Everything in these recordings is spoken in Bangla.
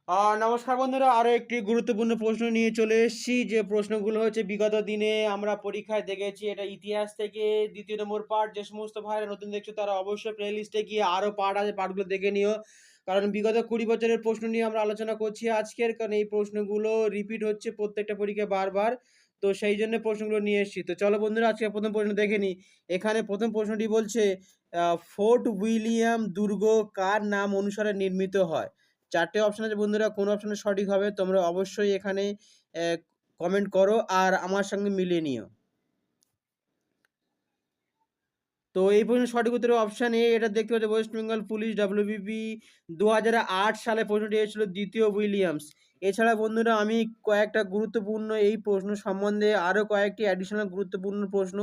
নমস্কার বন্ধুরা, আরো একটি গুরুত্বপূর্ণ প্রশ্ন নিয়ে চলে এসেছি। যে প্রশ্নগুলো হচ্ছে বিগত দিনে আমরা পরীক্ষায় দেখেছি। এটা ইতিহাস থেকে ২য় নম্বর পার্ট। যে সমস্ত ভাইরা নতুন দেখছো তারা অবশ্যই প্লেলিস্টে গিয়ে আরো পার্ট আছে, পার্টগুলো দেখে নিও। কারণ বিগত ২০ বছরের প্রশ্ন নিয়ে আমরা আলোচনা করছি আজকের। কারণ এই প্রশ্নগুলো রিপিট হচ্ছে প্রত্যেকটা পরীক্ষায় বারবার। তো সেই জন্য প্রশ্নগুলো নিয়ে এসেছি। তো চলো বন্ধুরা, আজকে প্রথম প্রশ্ন দেখে নিই। এখানে প্রথম প্রশ্নটি বলছে, ফোর্ট উইলিয়াম দুর্গ কার নাম অনুসারে নির্মিত হয়? ৪ টে অপশন আছে বন্ধুরা, কোন অপশনটা সঠিক হবে তোমরা অবশ্যই এখানে কমেন্ট করো আর আমার সঙ্গে মিলিয়ে নিও। তো এই প্রশ্নের সঠিক উত্তর অপশন এ। এটা দেখতে পাচ্ছ ওয়েস্ট বেঙ্গল পুলিশ ডব্লিউবিপি ২০০৮ সালে প্রশ্নটি এসেছিল, দ্বিতীয় উইলিয়ামস। এছাড়া বন্ধুরা আমি কয়েকটা গুরুত্বপূর্ণ এই প্রশ্ন সম্বন্ধে আরও কয়েকটি অ্যাডিশনাল গুরুত্বপূর্ণ প্রশ্ন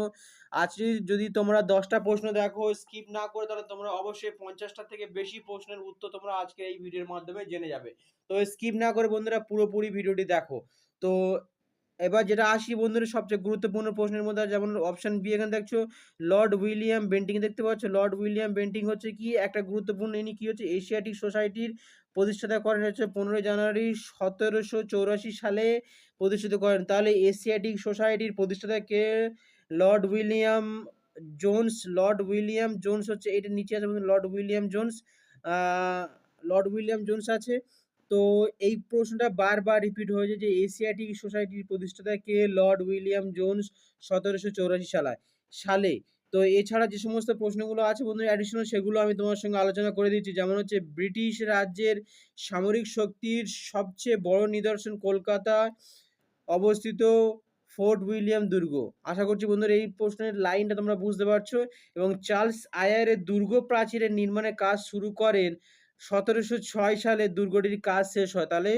আছে। যদি তোমরা 10টা প্রশ্ন দেখো স্কিপ না করে, তাহলে তোমরা অবশ্যই 50টা থেকে বেশি প্রশ্নের উত্তর তোমরা আজকে এই ভিডিওর মাধ্যমে জেনে যাবে। তো স্কিপ না করে বন্ধুরা পুরোপুরি ভিডিওটি দেখো। তো এবার যেটা আসি বন্ধুরা সবচেয়ে গুরুত্বপূর্ণ প্রশ্নের মধ্যে, যেমন অপশন বি এখানে দেখছো লর্ড উইলিয়াম বেন্টিং দেখতে পাচ্ছ। লর্ড উইলিয়াম বেন্টিং হচ্ছে কি একটা গুরুত্বপূর্ণ, ইনি কি হচ্ছে এশিয়াটিক সোসাইটির প্রতিষ্ঠাতা করেন হচ্ছে 15 জানুয়ারি 1784 সালে প্রতিষ্ঠিত করেন। তাহলে এশিয়াটিক সোসাইটির প্রতিষ্ঠাতা কে? Lord William Jones. Lord William Jones হচ্ছে, এটা নিচে আছে বন্ধু, Lord William Jones. Lord William Jones আছে। তো এই প্রশ্নটা বারবার রিপিট হয়েছে যে এশিয়াটিক সোসাইটির প্রতিষ্ঠাতা কে? লর্ড উইলিয়াম জোন্স, 1784 সালে। তো এছাড়া যে সমস্ত প্রশ্নগুলো আছে বন্ধুরা অ্যাডিশনাল, সেগুলো আমি তোমার সঙ্গে আলোচনা করে দিচ্ছি। যেমন হচ্ছে ব্রিটিশ রাজ্যের সামরিক শক্তির সবচেয়ে বড় নিদর্শন কলকাতায় অবস্থিত ফোর্ট উইলিয়াম দুর্গ। আশা করছি বন্ধুরা এই প্রশ্নের লাইনটা তোমরা বুঝতে পারছো। এবং চার্লস আয়ারের দুর্গ প্রাচীরের নির্মাণের কাজ শুরু করেন 1706 সালে, দুর্গটির কাজ শেষ হয়। তাহলে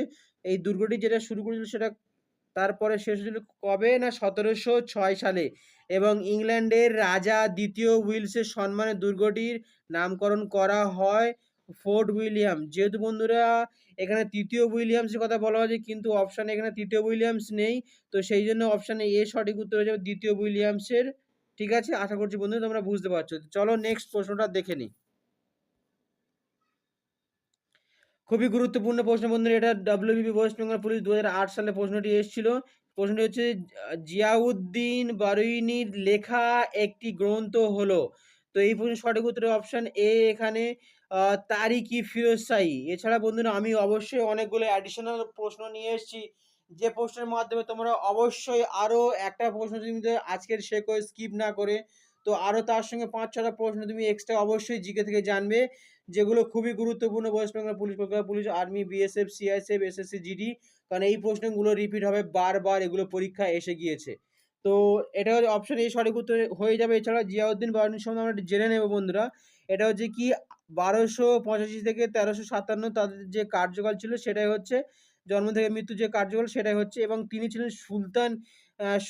এই দুর্গটি যেটা শুরু করেছিল সেটা তারপরে শেষ হয়েছিল কবে? না 1706 সালে। এবং ইংল্যান্ডের রাজা দ্বিতীয় উইলসের সম্মানে দুর্গটির নামকরণ করা হয় ফোর্ট উইলিয়াম। যেহেতু বন্ধুরা এখানে তৃতীয় উইলিয়ামসের কথা বলা হয়েছে, কিন্তু অপশানে এখানে তৃতীয় উইলিয়ামস নেই। তো সেই জন্য অপশানে এ সঠিক উত্তর হয়ে যাবে, দ্বিতীয় উইলিয়ামসের। ঠিক আছে, আশা করছি বন্ধু তোমরা বুঝতে পারছো। চলো নেক্সট প্রশ্নটা দেখে নিই। খুবই গুরুত্বপূর্ণ প্রশ্ন বন্ধুরা, এটা ডব্লিউবিপি ওয়েস্ট বেঙ্গল পুলিশ 2008 সালে প্রশ্নটি এসেছিল। প্রশ্নটি হচ্ছে জিয়াউদ্দিন বারুইনির লেখা একটি গ্রন্থ হলো। তো এই প্রশ্নের সঠিক উত্তরের অপশন এ এখানে তারিক-ই ফিরোজ শাহী। এছাড়া বন্ধুরা আমি অবশ্যই অনেকগুলো অ্যাডিশনাল প্রশ্ন নিয়ে এসেছি, যে প্রশ্নের মাধ্যমে তোমরা অবশ্যই আরও একটা প্রশ্ন তুমি আজকের শেখো স্কিপ না করে, তো আরও তার সঙ্গে 5-6টা প্রশ্ন তুমি এক্সট্রা অবশ্যই জিকে থেকে জানবে, যেগুলো খুবই গুরুত্বপূর্ণ West Bengal police, Kolkata police, army, BSF, CISF, SSC, GD. কারণ এই প্রশ্নগুলো রিপিট হবে বারবার, এগুলো পরীক্ষায় এসে গিয়েছে। তো এটা হচ্ছে অপশন এ সঠিক উত্তর হয়ে যাবে। এছাড়া জিয়াউদ্দিন বারুনির সম্বন্ধে আমরা একটু জেনে নেব বন্ধুরা। এটা হচ্ছে কি 1285 থেকে 1357 তাদের যে কার্যকাল ছিল সেটাই হচ্ছে, জন্ম থেকে মৃত্যু যে কার্যকাল সেটাই হচ্ছে। এবং তিনি ছিলেন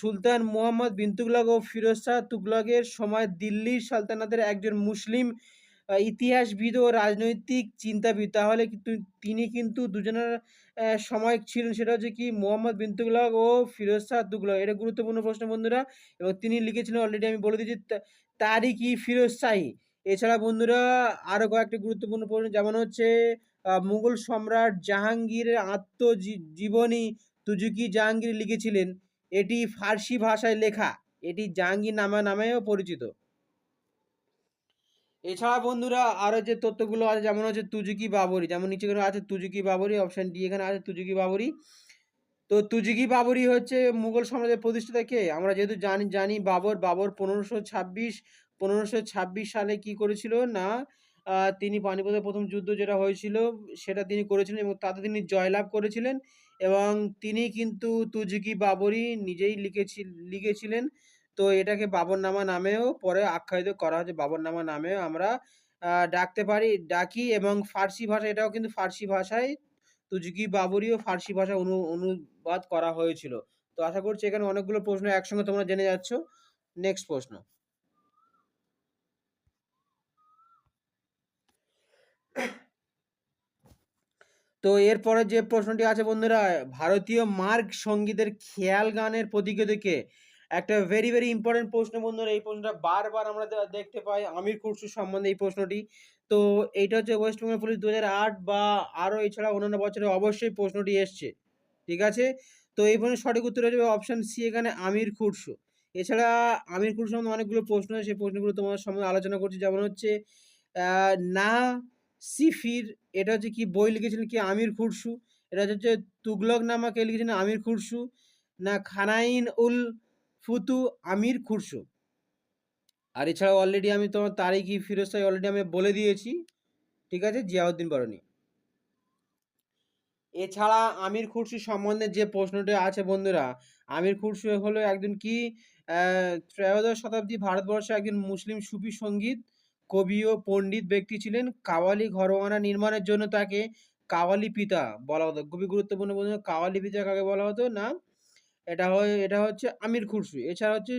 সুলতান মুহাম্মদ বিন তুগলক ও ফিরোজ শাহ তুগলকের সময় দিল্লির সালতানাতের একজন মুসলিম ইতিহাসবিদ ও রাজনৈতিক চিন্তাবিদ। তাহলে কিন্তু তিনি কিন্তু দুজনের সময় ছিলেন, সেটা হচ্ছে কি মুহাম্মদ বিন তুগলক ও ফিরোজ শাহ তুগলক। এটা গুরুত্বপূর্ণ প্রশ্ন বন্ধুরা। এবং তিনি লিখেছিলেন অলরেডি আমি বলে দিচ্ছি, তারিক-ই ফিরোজ শাহী। এছাড়া বন্ধুরা আরও কয়েকটি গুরুত্বপূর্ণ প্রশ্ন, যেমন হচ্ছে মুঘল সম্রাট জাহাঙ্গীরের আত্মজীবনী তুজুকি জাহাঙ্গীর লিখেছিলেন। এটি ফার্সি ভাষায় লেখা। এটি জাহাঙ্গীর নামেও পরিচিত। এছাড়া বন্ধুরা আরো যে তথ্যগুলো আছে, যেমন হচ্ছে তুজুকি বাবরি, যেমন নিচে এখানে আছে তুজুকি বাবরি, অপশন ডি এখানে আছে তুজুকি বাবরি। তো তুজুকি বাবরি হচ্ছে মুঘল সাম্রাজ্যের প্রতিষ্ঠাতা কে? আমরা যেহেতু জানি বাবর 1526 সালে কি করেছিল না, তিনি পানিপথের প্রথম যুদ্ধ যেটা হয়েছিল সেটা তিনি করেছিলেন এবং তাতে তিনি জয়লাভ করেছিলেন। এবং তিনি কিন্তু তুজুকি বাবরি নিজেই লিখেছিলেন। তো এটাকে বাবরনামা নামেও পরে আখ্যায়িত করা হয়েছে, বাবরনামা নামেও আমরা ডাকি। এবং ফার্সি ভাষা, এটাও কিন্তু ফার্সি ভাষায় তুজুকি বাবরিও ফার্সি ভাষায় অনুবাদ করা হয়েছিল। তো আশা করছি এখানে অনেকগুলো প্রশ্ন একসঙ্গে তোমরা জেনে যাচ্ছ। নেক্সট প্রশ্ন। তো এরপরে যে প্রশ্নটি আছে বন্ধুরা, ভারতীয় মার্গ সঙ্গীতের খেয়াল গানের পথিকৃৎ কে? একটা ভেরি ইম্পর্টেন্ট প্রশ্ন বন্ধুরা। এই প্রশ্নটা বারবার আমরা দেখতে পাই, আমির খুসরো সম্বন্ধে এই প্রশ্নটি। তো এইটা হচ্ছে ওয়েস্ট বেঙ্গল পুলিশ 2008 বা আরও এছাড়া অন্যান্য বছরে অবশ্যই প্রশ্নটি এসছে। ঠিক আছে? তো এই প্রশ্নের সঠিক উত্তর হয়ে যাবে অপশন সি এখানে আমির খুরশু। এছাড়া আমির খুরশু সম্বন্ধে অনেকগুলো প্রশ্ন আছে, সেই প্রশ্নগুলো তোমার সামনে আলোচনা করছি। যেমন হচ্ছে আ না সিফির, এটা হচ্ছে কি বই লিখেছিলেন কি আমির খুরশু। এটা হচ্ছে তুগলকনামা কে লিখেছিলেন আমির খুরশু। না খানাইন উল ফুতু আমির খুরশু। আর এছাড়াও অলরেডি আমি তোমার তারিখ-ই ফিরোজ শাহ অলরেডি আমি বলে দিয়েছি। ঠিক আছে? জিয়াউদ্দিন বারনী। এছাড়া আমির খুরশি সম্বন্ধে যে প্রশ্নটি আছে বন্ধুরা, আমির খুরশি হলো একজন কি ত্রয়োদশ শতাব্দী ভারতবর্ষে একজন মুসলিম সুফি সঙ্গীত কবি ও পণ্ডিত ব্যক্তি ছিলেন। কাওয়ালি ঘরানা নির্মাণের জন্য তাকে কাওয়ালি পিতা বলা হতো। খুবই গুরুত্বপূর্ণ বন্ধু, কাওয়ালি পিতা কাকে বলা হতো না, এটা হচ্ছে আমির খুরশি। এছাড়া হচ্ছে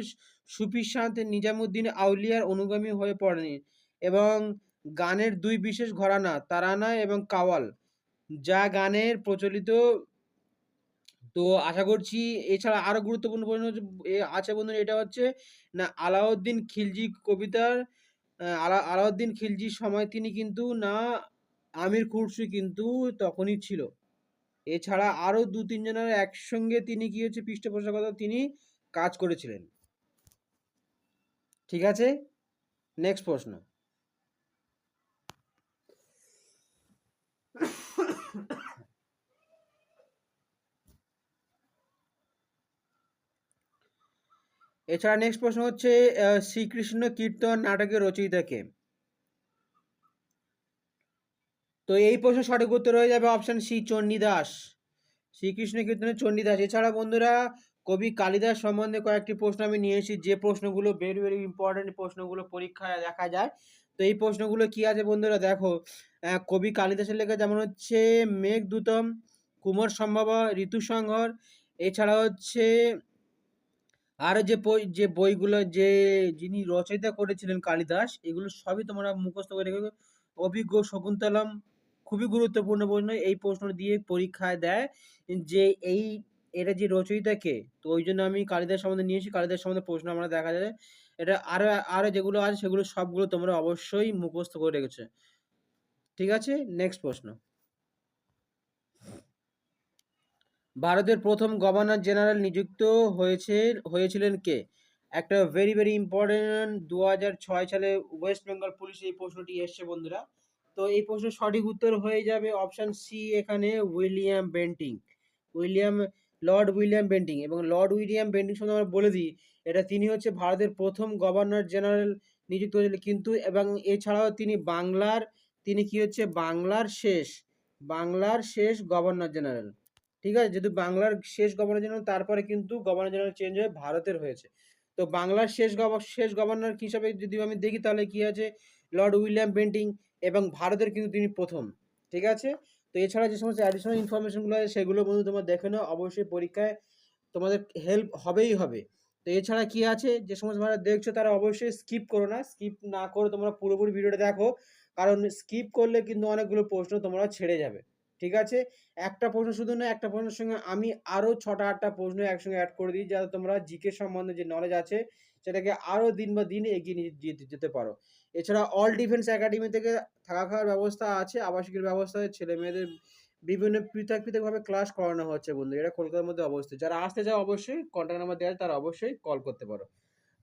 সুফি সান্ত নিজামুদ্দিন আউলিয়ার অনুগামী হয়ে পড়েন এবং গানের দুই বিশেষ ঘরানা তারানা এবং কাওয়াল যা গানের প্রচলিত। তো আশা করছি এছাড়া আরো গুরুত্বপূর্ণ প্রশ্ন হচ্ছে আছে বন্ধুরা, এটা হচ্ছে না আলাউদ্দিন খিলজি কবিতার আলাউদ্দিন খিলজির সময় তিনি কিন্তু না আমির খুরশি কিন্তু তখনই ছিল। এছাড়া আরো দু তিনজনের একসঙ্গে তিনি কি হচ্ছে পৃষ্ঠপোষকতা তিনি কাজ করেছিলেন। ঠিক আছে, নেক্সট প্রশ্ন। এছাড়া নেক্সট প্রশ্ন হচ্ছে শ্রীকৃষ্ণ কীর্তন নাটকের রচয়িতা কে? তো এই প্রশ্নের সঠিক উত্তর হয়ে যাবে অপশন সি চণ্ডীদাস। শ্রীকৃষ্ণ কীর্তনের চণ্ডীদাস। এছাড়া বন্ধুরা কবি কালিদাস সম্বন্ধে কয়েকটি প্রশ্ন আমি নিয়ে এসেছি, যে প্রশ্নগুলো ভেরি ভেরি ইম্পর্টেন্ট প্রশ্নগুলো পরীক্ষায় দেখা যায়। তো এই প্রশ্নগুলো কি আছে বন্ধুরা দেখো, কবি কালিদাসের লেখা যেমন হচ্ছে মেঘদূতম, কুমার সম্ভবা, ঋতুসংহার। এছাড়া হচ্ছে আর যে বইগুলো যে যিনি রচয়িতা করেছিলেন কালিদাস, এগুলো সবই তোমরা মুখস্থ করে রেখো। অভিজ্ঞ শকুন্তলম, খুবই গুরুত্বপূর্ণ প্রশ্ন, এই প্রশ্ন দিয়ে পরীক্ষায় দেয় যে এই এটা যে রচয়িতা কে। তো ওই জন্য আমি কালিদাস সম্বন্ধে নিয়েছি, কালিদাস সম্বন্ধে প্রশ্ন আমরা দেখা যায়। এটা আরো আরো যেগুলো আছে সেগুলো সবগুলো তোমরা অবশ্যই মুখস্থ করে রেখেছো। ঠিক আছে, নেক্সট প্রশ্ন। ভারতের প্রথম গভর্নর জেনারেল নিযুক্ত হয়েছিলেন কে? একটা ভেরি ভেরি ইম্পর্টেন্ট 2006 সালে ওয়েস্ট বেঙ্গল পুলিশ এই প্রশ্নটি এসছে বন্ধুরা। তো এই প্রশ্নের সঠিক উত্তর হয়ে যাবে অপশন সি এখানে William Bentinck. William Lord William Bentinck. এবং লর্ড উইলিয়াম বেন্টিং সম্বন্ধে আমরা বলে দিই, এটা তিনি হচ্ছে ভারতের প্রথম গভর্নর জেনারেল নিযুক্ত হয়েছিলেন কিন্তু, এবং এছাড়াও তিনি কি হচ্ছে বাংলার শেষ গভর্নর জেনারেল। ঠিক আছে, যেহেতু বাংলার শেষ গভর্নর জেনারেল, তারপরে কিন্তু গভর্নর জেনারেল চেঞ্জ হয়ে ভারতের হয়েছে। তো বাংলার শেষ গভর্নর হিসাবে যদি আমি দেখি তাহলে কি আছে লর্ড উইলিয়াম বেন্টিং, এবং ভারতের কিন্তু তিনি প্রথম। ঠিক আছে, তো এছাড়া যে সমস্ত অ্যাডিশনাল ইনফরমেশনগুলো আছে সেগুলো বন্ধু তোমরা দেখে নাও, অবশ্যই পরীক্ষায় তোমাদের হেল্প হবেই হবে। তো এছাড়া কি আছে, যে সমস্ত ভাড়া দেখছো তারা অবশ্যই স্কিপ করো না, স্কিপ না করে তোমরা পুরোপুরি ভিডিওটা দেখো, কারণ স্কিপ করলে কিন্তু অনেকগুলো প্রশ্ন তোমরা ছেড়ে যাবে। ঠিক আছে, একটা প্রশ্ন শুধু না, একটা প্রশ্নের সঙ্গে আমি আরও 6টা-8টা প্রশ্ন একসঙ্গে অ্যাড করে দিই, যাতে তোমরা জিকে সম্বন্ধে যে নলেজ আছে সেটাকে আরও দিন বা দিন এগিয়ে নিয়ে যেতে পারো। এছাড়া অল ডিফেন্স একাডেমি থেকে থাকা খাওয়ার ব্যবস্থা আছে, আবাসিকের ব্যবস্থা আছে, ছেলে মেয়েদের বিভিন্ন পৃথক পৃথকভাবে ক্লাস করানো হচ্ছে বন্ধু। এটা কলকাতার মধ্যে অবস্থিত। যারা আসতে চাও অবশ্যই কন্ট্যাক্ট নাম্বার দেওয়া আছে, তারা অবশ্যই কল করতে পারো।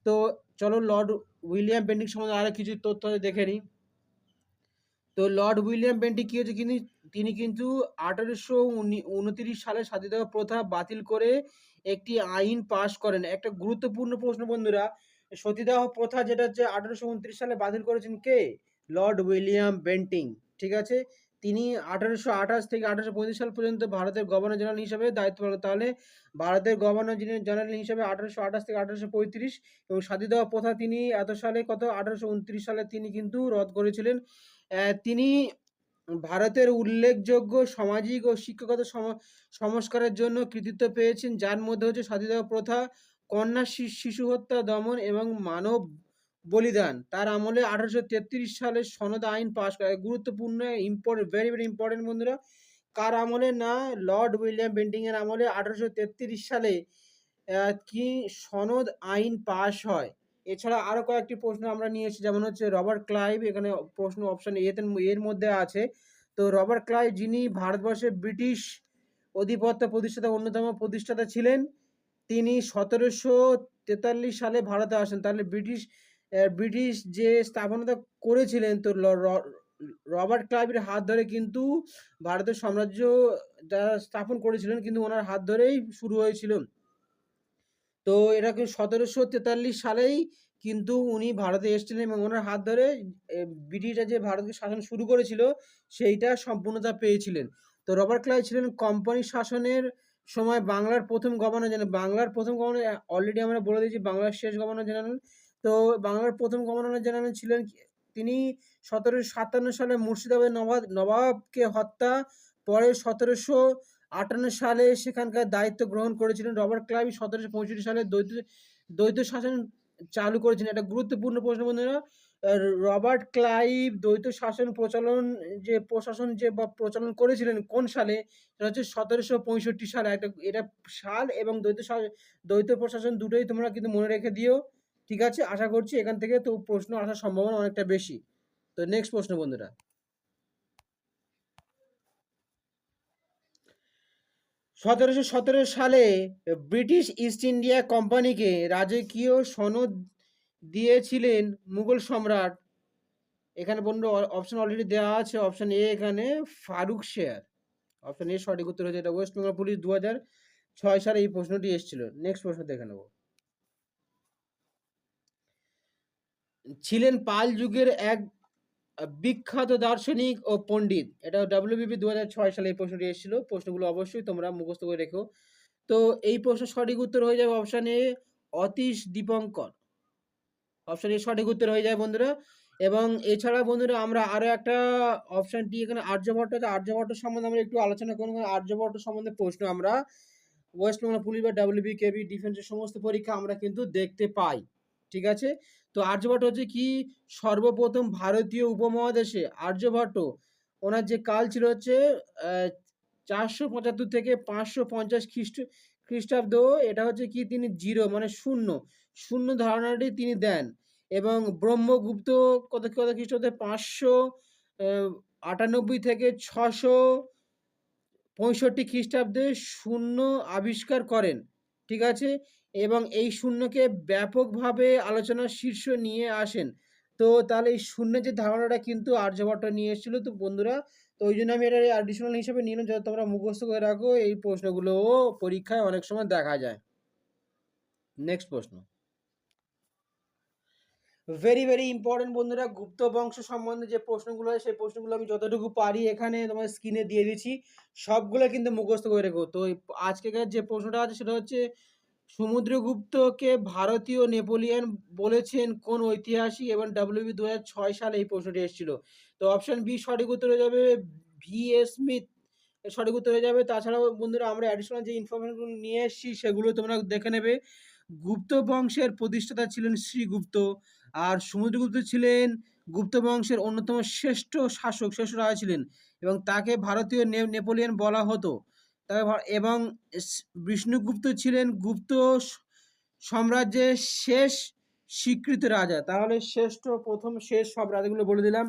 তো চলো লর্ড উইলিয়াম বেন্টিং সম্বন্ধে আরও কিছু তথ্য দেখে নিই। তো লর্ড উইলিয়াম বেন্টিং কি হচ্ছে, তিনি কিন্তু 1829 সালে সতীদাহ প্রথা বাতিল করে একটি আইন পাশ করেন। একটা গুরুত্বপূর্ণ প্রশ্ন বন্ধুরা, সতীদাহ প্রথা যেটা হচ্ছে 1829 সালে বাতিল করেছেন কে? Lord William Bentinck. ঠিক আছে, তিনি 1828 থেকে 1835 সাল পর্যন্ত ভারতের গভর্নর জেনারেল হিসেবে দায়িত্ব পালন। তাহলে ভারতের গভর্নর জেনারেল হিসেবে 1828 থেকে 1835, এবং সতীদাহ প্রথা তিনি এত সালে 1829 সালে তিনি কিন্তু রদ করেছিলেন। তিনি ভারতের উল্লেখযোগ্য সামাজিক ও শিক্ষাগত সংস্কারের জন্য কৃতিত্ব পেয়েছেন, যার মধ্যে হচ্ছে সতীদাহ প্রথা, কন্যা শিশু হত্যা দমন এবং মানব বলিদান। তার আমলে 1833 সালে সনদ আইন পাশ করে। গুরুত্বপূর্ণ ভেরি ভেরি ইম্পর্টেন্ট বন্ধুরা, কার আমলে না লর্ড উইলিয়াম বেন্টিং এর আমলে 1833 সালে কি সনদ আইন পাশ হয়। এছাড়া আরো কয়েকটি প্রশ্ন আমরা নিয়ে এসেছি, যেমন হচ্ছে রবার্ট ক্লাইভ, এখানে প্রশ্ন অপশন এর মধ্যে আছে। তো রবার্ট ক্লাইভ যিনি ভারতবর্ষে ব্রিটিশ আধিপত্য প্রতিষ্ঠাতা অন্যতম প্রতিষ্ঠাতা ছিলেন, তিনি 1743 সালে ভারতে আসেন। তাহলে ব্রিটিশ যে স্থাপনতা করেছিলেন, তো রবার্ট ক্লাইভের হাত ধরে কিন্তু ভারতের সাম্রাজ্য যারা স্থাপন করেছিলেন কিন্তু ওনার হাত ধরেই শুরু হয়েছিল। তো এটা কিন্তু 1743 সালেই কিন্তু উনি ভারতে এসেছিলেন এবং ওনার হাত ধরে ব্রিটিশরা যে ভারতকে শাসন শুরু করেছিল সেইটা সম্পূর্ণতা পেয়েছিলেন। তো রবার্ট ক্লাইভ ছিলেন কোম্পানি শাসনের সময় বাংলার প্রথম গভর্নর জেনারেল। বাংলার প্রথম গভর্নর অলরেডি আমরা বলে দিয়েছি, বাংলার শেষ গভর্নর জেনারেল। তো বাংলার প্রথম গভর্নর জেনারেল ছিলেন তিনি 1757 সালে মুর্শিদাবাদের নবাবকে হত্যা, পরে 1758 সালে সেখানকার দায়িত্ব গ্রহণ করেছিলেন। রবার্ট ক্লাইভ 1765 সালে দ্বৈত শাসন চালু করেছিলেন। একটা গুরুত্বপূর্ণ প্রশ্ন বন্ধুরা, রবার্ট ক্লাইভ দ্বৈত শাসন প্রশাসন বা প্রচলন করেছিলেন কোন সালে? সেটা হচ্ছে 1765 সালে। এটা সাল এবং দ্বৈত প্রশাসন দুটোই তোমরা কিন্তু মনে রেখে দিও। ঠিক আছে, আশা করছি এখান থেকে তো প্রশ্ন আসার সম্ভাবনা অনেকটা বেশি। তো নেক্সট প্রশ্ন বন্ধুরা, 1717 সালে ব্রিটিশ ইস্ট ইন্ডিয়া কোম্পানিকে রাজকীয় সনদ দিয়েছিলেন মুঘল সম্রাট। এখানে বন্ধু অপশন অলরেডি দেওয়া আছে। অপশন এ এখানে ফারুক শেয়ার। অপশন এ সঠিক উত্তর হয়েছে। এটা ওয়েস্ট বেঙ্গল পুলিশ 2006 সালে এই প্রশ্নটি এসেছিল। নেক্সট প্রশ্ন দেখে নেব। ছিলেন পাল যুগের এক বিখ্যাত দার্শনিক ও পণ্ডিত। এটা WBP 2006 সালে এই প্রশ্নটি এসেছিল। প্রশ্নগুলো অবশ্যই তোমরা মুখস্থ করে রেখো। তো এই প্রশ্ন সঠিক উত্তর হয়ে যাবে option A Atish Dipankar. Option A সঠিক উত্তর হয়ে যায় বন্ধুরা। এবং এছাড়া বন্ধুরা আমরা আরো একটা অপশন ডি এখানে আর্যভট্ট আছে। আর্যভট্ট সম্বন্ধে আমরা একটু আলোচনা করব। আর্যভট্ট সম্বন্ধে প্রশ্ন আমরা ওয়েস্ট বেঙ্গল পুলিশ বা WBKB ডিফেন্সের সমস্ত পরীক্ষা আমরা কিন্তু দেখতে পাই। ঠিক আছে, তো আর্যভট্ট হচ্ছে কি সর্বপ্রথম ভারতীয় উপমহাদেশে আর্যভট্ট ওনার যে কাল ছিল হচ্ছে 475 থেকে 550 খ্রিস্টাব্দ। এটা হচ্ছে কি তিনি জিরো মানে শূন্য ধারণাটি তিনি দেন। এবং ব্রহ্মগুপ্ত কত কত খ্রিস্টাব্দে 598 থেকে 665 খ্রিস্টাব্দে শূন্য আবিষ্কার করেন। ঠিক আছে, এবং এই শূন্যকে ব্যাপকভাবে আলোচনার শীর্ষ নিয়ে আসেন। তো তাহলে এই শূন্যের যে ধারণাটা কিন্তু আর্যভট্ট নিয়ে এসেছিল। তো বন্ধুরা, তো ওই জন্য আমি এটা অ্যাডিশনাল হিসেবে নিলাম যাতে তোমরা মুখস্থ করে রাখো, এই প্রশ্নগুলোও পরীক্ষায় অনেক সময় দেখা যায়। নেক্সট প্রশ্ন, ভেরি ইম্পর্টেন্ট বন্ধুরা, গুপ্ত বংশ সম্বন্ধে যে প্রশ্নগুলো হয় সেই প্রশ্নগুলো আমি যতটুকু পারি এখানে তোমার স্ক্রিনে দিয়ে দিচ্ছি, সবগুলো কিন্তু মুখস্থ করে রেখো। তো আজকেকার যে প্রশ্নটা আছে সেটা হচ্ছে সমুদ্রগুপ্তকে ভারতীয় নেপোলিয়ন বলেছেন কোন ঐতিহাসিক? এবং WB 2006 সালে এই প্রশ্নটি এসেছিল। তো অপশন বি সঠিক উত্তর হয়ে যাবে VA স্মিথ, সঠিক উত্তর হয়ে যাবে। তাছাড়াও বন্ধুরা আমরা অ্যাডিশনাল যে ইনফরমেশনগুলো নিয়ে এসেছি সেগুলো তোমরা দেখে নেবে। গুপ্ত বংশের প্রতিষ্ঠাতা ছিলেন শ্রীগুপ্ত, আর সমুদ্রগুপ্ত ছিলেন গুপ্ত বংশের অন্যতম শ্রেষ্ঠ রাজা ছিলেন এবং তাকে ভারতীয় নেপোলিয়ন বলা হতো। এবং বিষ্ণুগুপ্ত ছিলেন গুপ্ত সাম্রাজ্যের শেষ স্বীকৃত রাজা। তাহলে প্রথম শেষ সব রাজাগুলো বলে দিলাম।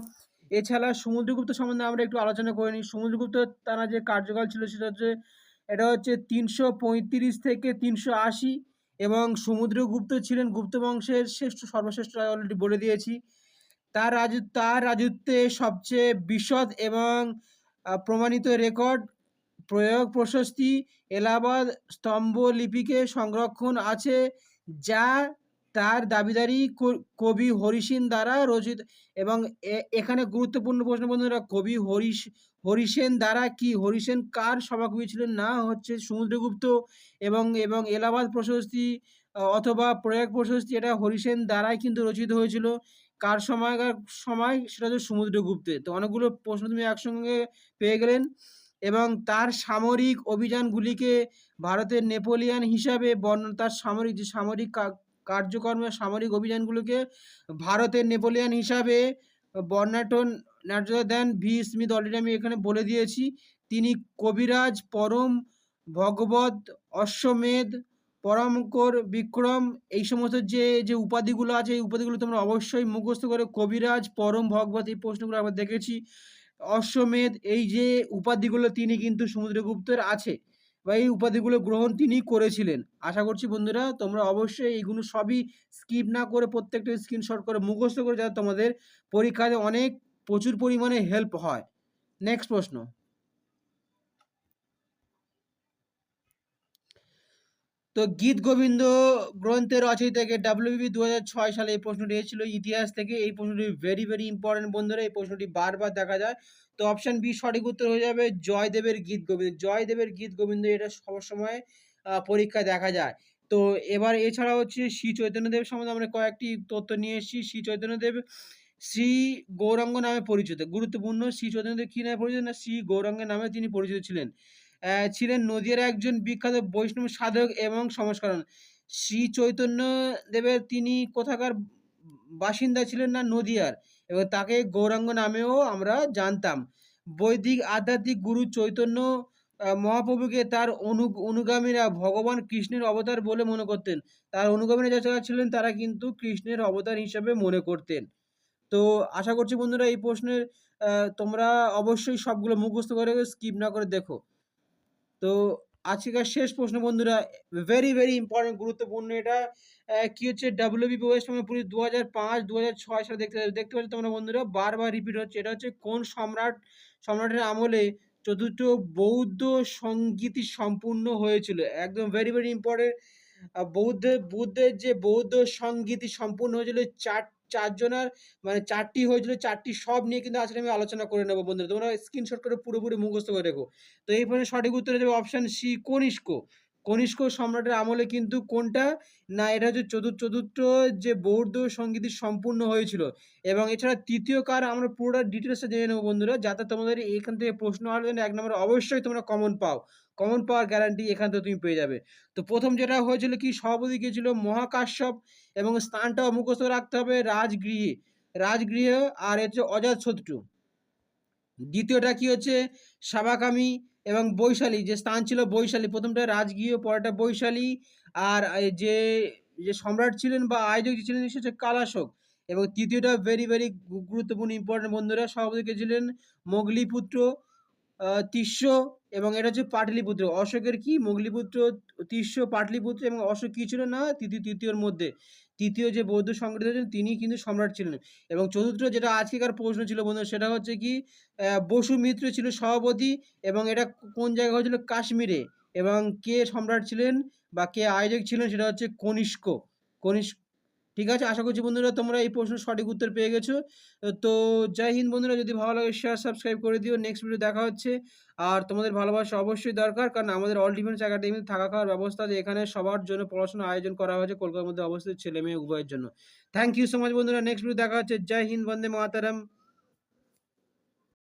এছাড়া সমুদ্রগুপ্ত সম্বন্ধে আমরা একটু আলোচনা করে নিই। সমুদ্রগুপ্ত তারা যে কার্যকাল ছিল সেটা হচ্ছে 335 থেকে 380 এবং সমুদ্রগুপ্ত ছিলেন গুপ্ত বংশের সর্বশ্রেষ্ঠ রাজা, অলরেডি বলে দিয়েছি। তার রাজত্বে সবচেয়ে বিশদ এবং প্রমাণিত রেকর্ড প্রয়োগ প্রশস্তি এলাহাবাদ স্তম্ভলিপিকে সংরক্ষণ আছে, যা তার দাবিদারি কবি হরিসেন দ্বারা রচিত। এবং এখানে গুরুত্বপূর্ণ প্রশ্ন বন্ধুরা, কবি হরিসেন দ্বারা কি? হরিসেন কার সভাকবি ছিলেন? না হচ্ছে সমুদ্রগুপ্ত। এবং এলাহাবাদ প্রশস্তি অথবা প্রয়াগ প্রশস্তি এটা হরিসেন দ্বারাই কিন্তু রচিত হয়েছিল। কার সময় সেটা হচ্ছে সমুদ্রগুপ্তের। তো অনেকগুলো প্রশ্ন তুমি একসঙ্গে পেয়ে গেলেন। এবং তার সামরিক অভিযানগুলিকে ভারতের নেপোলিয়ন হিসাবে তার সামরিক কার্যক্রমের সামরিক অভিযানগুলোকে ভারতের নেপোলিয়ন হিসাবে বর্ণনা দেন ভি স্মিথ, অলরেডি আমি এখানে বলে দিয়েছি। তিনি কবিরাজ পরম ভগবত অশ্বমেধ পরমকর, বিক্রম, এই সমস্ত যে উপাধিগুলো আছে এই উপাধিগুলো তোমরা অবশ্যই মুখস্থ করে। কবিরাজ, পরম ভগবত, এই প্রশ্নগুলো আমরা দেখেছি। অশ্বমেধ, এই যে উপাধিগুলো তিনি কিন্তু সমুদ্রগুপ্তের আছে বা এই উপাধিগুলো গ্রহণ তিনি করেছিলেন। আশা করছি বন্ধুরা তোমরা অবশ্যই এইগুলো সবই স্কিপ না করে প্রত্যেকটা স্ক্রিনশট করে মুখস্থ করে, যাতে তোমাদের পরীক্ষায় অনেক প্রচুর পরিমাণে হেল্প হয়। নেক্সট প্রশ্ন। তো গীত গোবিন্দ গ্রন্থের রচয়িতাকে ডাব্লিউবি 2006 সালে এই প্রশ্নটি এসেছিল ইতিহাস থেকে। এই প্রশ্নটি ভেরি ইম্পর্টেন্ট বন্ধুরা, এই প্রশ্নটি বারবার দেখা যায়। তো অপশন বি সঠিক উত্তর হয়ে যাবে জয়দেবের গীত গোবিন্দ। জয়দেবের গীত গোবিন্দ এটা সবসময় পরীক্ষায় দেখা যায়। তো এবার এছাড়া হচ্ছে শ্রী চৈতন্যদেব সম্বন্ধে আমরা কয়েকটি তথ্য নিয়ে এসেছি। শ্রী চৈতন্যদেব শ্রী গৌরাঙ্গ নামে পরিচিত। গুরুত্বপূর্ণ, শ্রী চৈতন্যদেব কি নামে পরিচিত? না, শ্রী গৌরাঙ্গের নামে তিনি পরিচিত ছিলেন। ছিলেন নদীয়ার একজন বিখ্যাত বৈষ্ণব সাধক এবং সংস্করণ। শ্রী চৈতন্য দেবের তিনি কোথাকার বাসিন্দা ছিলেন? না, নদীয়ার, এবং তাকে গৌরাঙ্গ নামেও আমরা জানতাম। বৈদিক আধ্যাত্মিক গুরু চৈতন্য মহাপ্রভুকে তার অনুগামীরা ভগবান কৃষ্ণের অবতার বলে মনে করতেন। তার অনুগামীরা যারা ছিলেন তারা কিন্তু কৃষ্ণের অবতার হিসেবে মনে করতেন। তো আশা করছি বন্ধুরা এই প্রশ্নের তোমরা অবশ্যই সবগুলো মুখস্থ করে স্কিপ না করে দেখো। তো আজকের শেষ প্রশ্ন বন্ধুরা, ভেরি ইম্পর্টেন্ট, গুরুত্বপূর্ণ এটা। কি হচ্ছে ডাব্লিউবিপি ওয়েস্ট বেঙ্গল পুলিশ 2005 2006 সালে দেখতে পাচ্ছ তোমরা বন্ধুরা, বারবার রিপিট হচ্ছে। এটা হচ্ছে কোন সম্রাটের আমলে চতুর্থ বৌদ্ধ সংগীতি সম্পূর্ণ হয়েছিল? একদম ভেরি ইম্পর্টেন্ট। বুদ্ধের যে বৌদ্ধ সংগীতি সম্পূর্ণ হয়েছিল চারজনের, মানে 4টি হয়েছিল, 4টি সব নিয়ে কিন্তু আজকে আমি আলোচনা করে নেবো বন্ধুরা। তোমরা স্ক্রিনশট করে পুরোপুরি মুখস্থ করে রেখো। তো এই প্রশ্নের সঠিক উত্তর হয়ে যাবে অপশন সি কনিষ্ক। কনিষ্ক সম্রাটের আমলে কিন্তু কোনটা? না, এটা হচ্ছে চতুর্থ যে বৌদ্ধ সংগীতি সম্পূর্ণ হয়েছিল। এবং এছাড়া তৃতীয় কার আমরা পুরোটা ডিটেলসে জেনে নেবো বন্ধুরা, যাতে তোমাদের এখান থেকে প্রশ্ন আসলে 1 নম্বরে অবশ্যই তোমরা কমন পাও। কমন পাওয়ার গ্যারান্টি এখান থেকে তুমি পেয়ে যাবে। তো প্রথম যেটা হয়েছিল কি, সভাপতি কে ছিল মহাকাশ্যপ, এবং স্থানটাও মুখস্থ রাখতে হবে রাজগৃহে। রাজগৃহে। আর হচ্ছে অজাতশত্রু। দ্বিতীয়টা কি হচ্ছে সাবাকামী এবং বৈশালী, যে স্থান ছিল বৈশালী। প্রথমটা রাজগৃহ, পরেরটা বৈশালী। আর যে যে সম্রাট ছিলেন বা আয়োজক ছিলেন সে হচ্ছে কালাশোক। এবং তৃতীয়টা ভেরি গুরুত্বপূর্ণ ইম্পর্টেন্ট বন্ধুরা, সভাপতি কে ছিলেন মোগলিপুত্র তিস্য, এবং এটা হচ্ছে পাটলিপুত্র। অশোকের কি মোগলিপুত্র, তিস্য, পাটলিপুত্র, এবং অশোক কি ছিল না তৃতীয়র মধ্যে। তৃতীয় যে বৌদ্ধ সংগঠিত ছিলেন তিনি কিন্তু সম্রাট ছিলেন। এবং চতুর্থ যেটা আজকেকার প্রশ্ন ছিল বন্ধু, সেটা হচ্ছে কি বসু মিত্র ছিল সভাপতি, এবং এটা কোন জায়গায় হয়েছিল? কাশ্মীরে। এবং কে সম্রাট ছিলেন বা কে আয়োজক ছিলেন? সেটা হচ্ছে কনিষ্ক। কনিষ্ক। ঠিক আছে, আশা করছি বন্ধুরা তোমরা এই প্রশ্নের সঠিক উত্তর পেয়ে গেছো। তো জয় হিন্দ বন্ধুরা, যদি ভালো লাগে শেয়ার সাবস্ক্রাইব করে দিও। নেক্সট ভিডিও দেখা হচ্ছে। আর তোমাদের ভালোবাসা অবশ্যই দরকার, কারণ আমাদের অল ডিফেন্স একাডেমিতে থাকা খাওয়ার ব্যবস্থা আছে। এখানে সবার জন্য পড়াশোনার আয়োজন করা হয়েছে কলকাতার মধ্যে অবস্থিত ছেলে মেয়ে উভয়ের জন্য। থ্যাংক ইউ সো মাচ বন্ধুরা, নেক্সট ভিডিও দেখা হচ্ছে। জয় হিন্দ, বন্দে মাতারম।